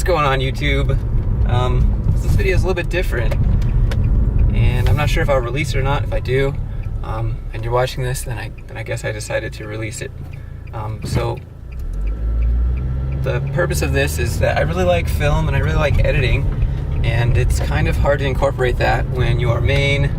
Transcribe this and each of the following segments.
going on, YouTube? This video is a little bit different, and I'm not sure if I'll release it or not. If I do, and you're watching this, then I guess I decided to release it. So the purpose of this is that I really like film and I really like editing, and it's kind of hard to incorporate that when your main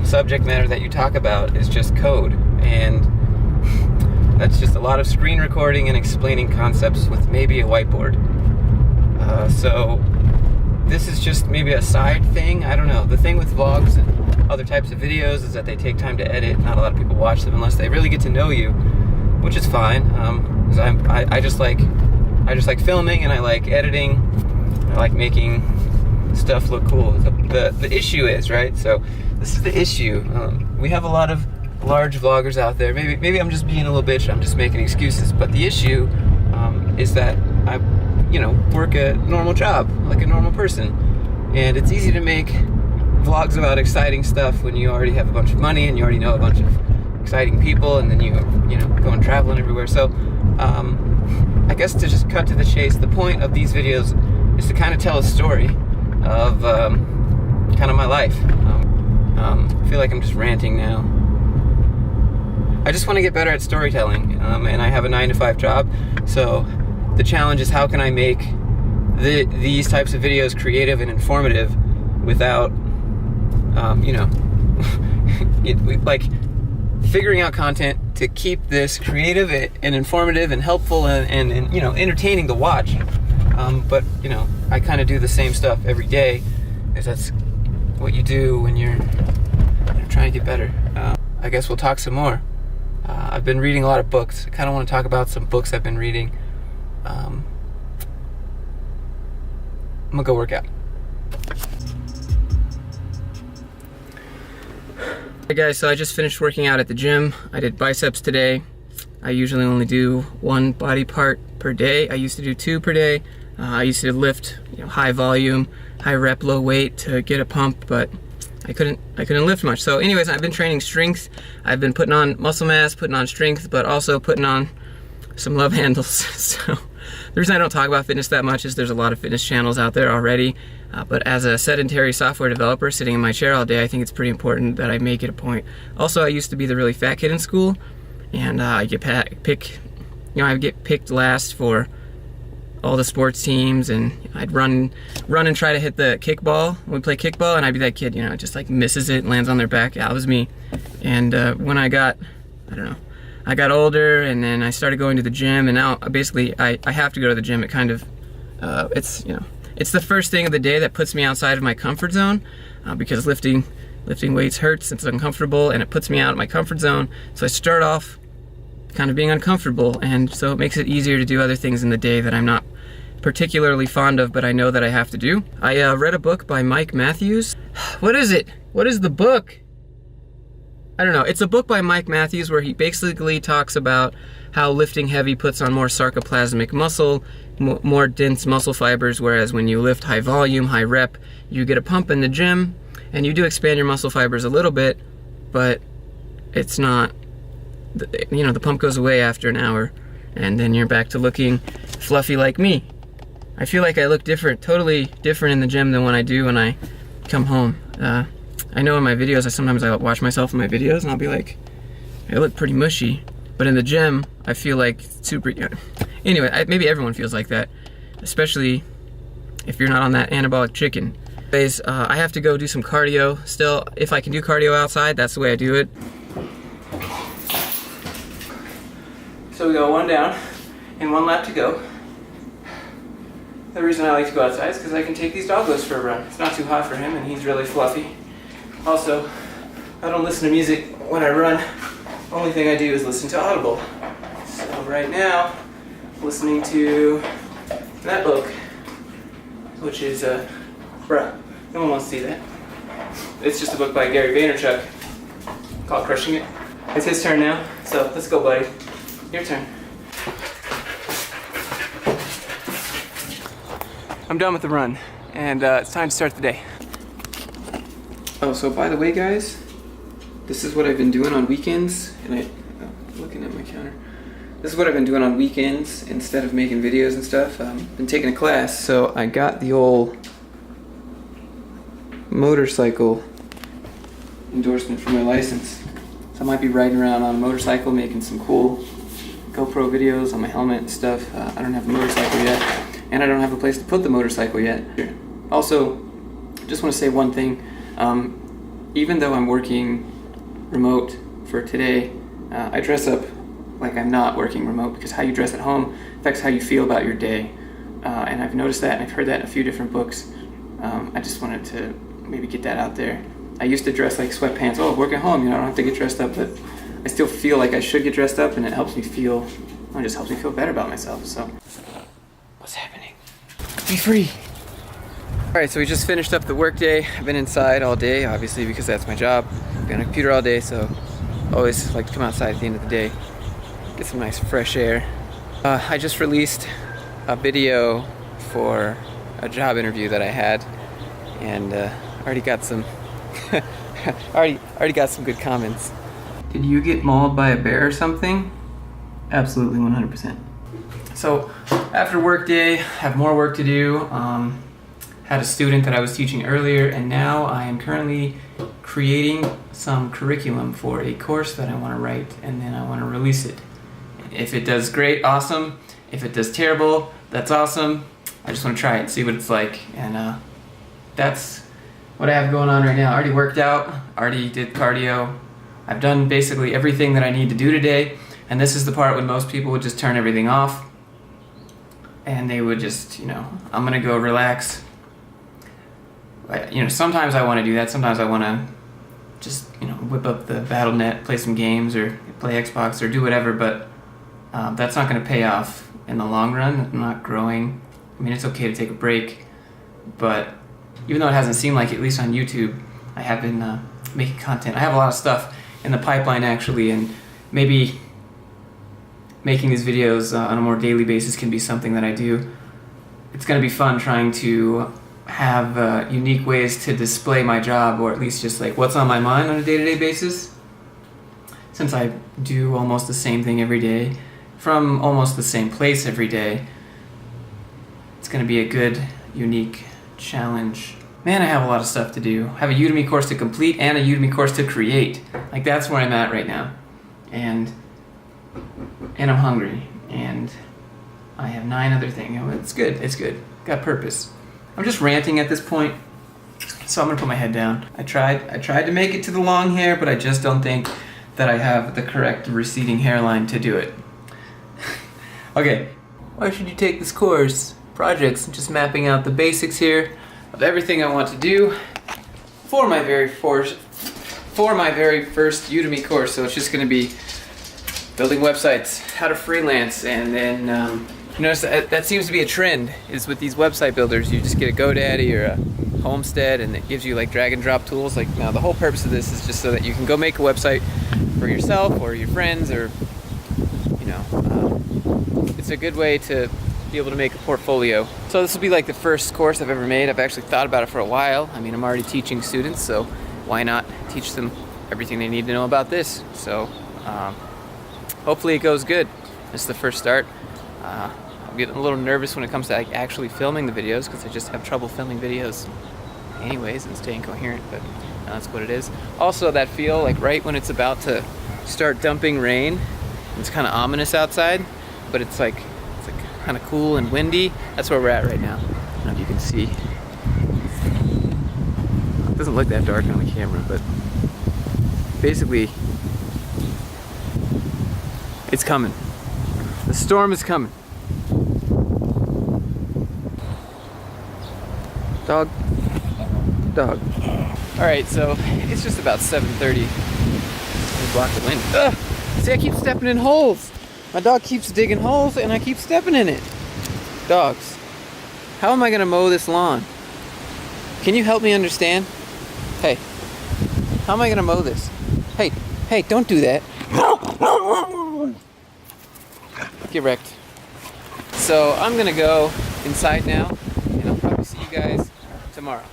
subject matter that you talk about is just code, and that's just a lot of screen recording and explaining concepts with maybe a whiteboard. So this is just maybe a side thing. I don't know. The thing with vlogs and other types of videos is that they take time to edit. Not a lot of people watch them unless they really get to know you, which is fine. Because I just like filming, and I like editing. I like making stuff look cool. The issue is, right? So this is the issue. We have a lot of large vloggers out there. Maybe I'm just being a little bitch. I'm just making excuses. But the issue is that I work a normal job like a normal person, and it's easy to make vlogs about exciting stuff when you already have a bunch of money and you already know a bunch of exciting people, and then you go and traveling everywhere. So I guess to just cut to the chase, the point of these videos is to kind of tell a story of kind of my life. I feel like I'm just ranting now. I just want to get better at storytelling, and I have a 9-to-5 job, so the challenge is how can I make these types of videos creative and informative without, like figuring out content to keep this creative and informative and helpful and entertaining to watch. But I kind of do the same stuff every day, because that's what you do when you're trying to get better. I guess we'll talk some more. I've been reading a lot of books. I kind of want to talk about some books I've been reading. I'm gonna go work out. Hey guys, so I just finished working out at the gym. I did biceps today. I usually only do one body part per day. I used to do 2 per day. I used to lift high volume, high rep, low weight to get a pump, but I couldn't lift much. So anyways, I've been training strength. I've been putting on muscle mass, putting on strength, but also putting on some love handles. So the reason I don't talk about fitness that much is there's a lot of fitness channels out there already. But as a sedentary software developer sitting in my chair all day, I think it's pretty important that I make it a point. Also, I used to be the really fat kid in school, and I get picked last for all the sports teams, and I'd run and try to hit the kickball. We play kickball, and I'd be that kid, just like misses it, lands on their back. Yeah, that was me. And when I got older, and then I started going to the gym, and now basically I have to go to the gym. It kind of, it's the first thing of the day that puts me outside of my comfort zone, because lifting weights hurts, it's uncomfortable, and it puts me out of my comfort zone. So I start off kind of being uncomfortable, and so it makes it easier to do other things in the day that I'm not particularly fond of, but I know that I have to do. I read a book by Mike Matthews. What is it? What is the book? I don't know. It's a book by Mike Matthews where he basically talks about how lifting heavy puts on more sarcoplasmic muscle, more dense muscle fibers, whereas when you lift high volume, high rep, you get a pump in the gym, and you do expand your muscle fibers a little bit, but it's not, the pump goes away after an hour, and then you're back to looking fluffy like me. I feel like I look different, totally different in the gym than when I do when I come home. I know in my videos, sometimes I watch myself in my videos and I'll be like, I look pretty mushy. But in the gym, I feel like super, anyway, maybe everyone feels like that, especially if you're not on that anabolic chicken. Anyways, I have to go do some cardio. Still, if I can do cardio outside, that's the way I do it. So we go 1 down and 1 lap to go. The reason I like to go outside is because I can take these doggos for a run. It's not too hot for him, and he's really fluffy. Also, I don't listen to music when I run. Only thing I do is listen to Audible. So right now, I'm listening to that book, which is, bruh, no one wants to see that. It's just a book by Gary Vaynerchuk called Crushing It. It's his turn now, so let's go, buddy. Your turn. I'm done with the run, and it's time to start the day. Oh, so by the way, guys, this is what I've been doing on weekends, and looking at my counter. this is what I've been doing on weekends instead of making videos and stuff. Been taking a class, so I got the old motorcycle endorsement for my license. So I might be riding around on a motorcycle making some cool GoPro videos on my helmet and stuff. I don't have a motorcycle yet, and I don't have a place to put the motorcycle yet. Also, just want to say one thing. Even though I'm working remote for today, I dress up like I'm not working remote, because how you dress at home affects how you feel about your day. And I've noticed that, and I've heard that in a few different books. I just wanted to maybe get that out there. I used to dress like sweatpants. Oh, work at home, I don't have to get dressed up, but I still feel like I should get dressed up, and it helps me feel, it just helps me feel better about myself. So, what's happening? Be free. All right, so we just finished up the workday. I've been inside all day, obviously, because that's my job. I've been on a computer all day, so I always like to come outside at the end of the day, get some nice fresh air. I just released a video for a job interview that I had, and already got some already got some good comments. Did you get mauled by a bear or something? Absolutely, 100%. So after work day, have more work to do. Had a student that I was teaching earlier, and now I am currently creating some curriculum for a course that I want to write, and then I want to release it. If it does great, awesome. If it does terrible, that's awesome. I just want to try it, see what it's like, and that's what I have going on right now. I already worked out, already did cardio. I've done basically everything that I need to do today, and this is the part when most people would just turn everything off, and they would just, I'm gonna go relax. Sometimes I want to do that. Sometimes I want to just, whip up the Battle.net, play some games, or play Xbox, or do whatever, but that's not going to pay off in the long run. I'm not growing. I mean, it's okay to take a break, but even though it hasn't seemed like it, at least on YouTube, I have been making content. I have a lot of stuff in the pipeline, actually, and maybe making these videos on a more daily basis can be something that I do. It's going to be fun trying to have unique ways to display my job, or at least just like what's on my mind on a day-to-day basis. Since I do almost the same thing every day, from almost the same place every day, it's going to be a good, unique challenge. Man, I have a lot of stuff to do. I have a Udemy course to complete and a Udemy course to create. Like, that's where I'm at right now. And I'm hungry, and I have 9 other things. It's good, it's good. Got purpose. I'm just ranting at this point, so I'm gonna put my head down. I tried to make it to the long hair, but I just don't think that I have the correct receding hairline to do it. Okay, why should you take this course? Projects, just mapping out the basics here of everything I want to do for my very first Udemy course. So it's just gonna be building websites, how to freelance, and then you notice that seems to be a trend, is with these website builders. You just get a GoDaddy or a Homestead, and it gives you like drag and drop tools. Like, now the whole purpose of this is just so that you can go make a website for yourself or your friends, or it's a good way to be able to make a portfolio. So this will be like the first course I've ever made. I've actually thought about it for a while. I mean, I'm already teaching students, so why not teach them everything they need to know about this? So hopefully it goes good. This is the first start. I'm getting a little nervous when it comes to actually filming the videos, because I just have trouble filming videos anyways and staying coherent, but that's what it is. Also, that feel like right when it's about to start dumping rain, it's kind of ominous outside, but it's like kind of cool and windy. That's where we're at right now. I don't know if you can see. It doesn't look that dark on the camera, but basically it's coming. The storm is coming. Dog. Alright, so it's just about 7:30. Let me block the wind. Ugh! See, I keep stepping in holes. My dog keeps digging holes and I keep stepping in it. Dogs. How am I gonna mow this lawn? Can you help me understand? Hey. How am I gonna mow this? Hey, don't do that. Get wrecked. So I'm gonna go inside now, and I'll probably see you guys tomorrow.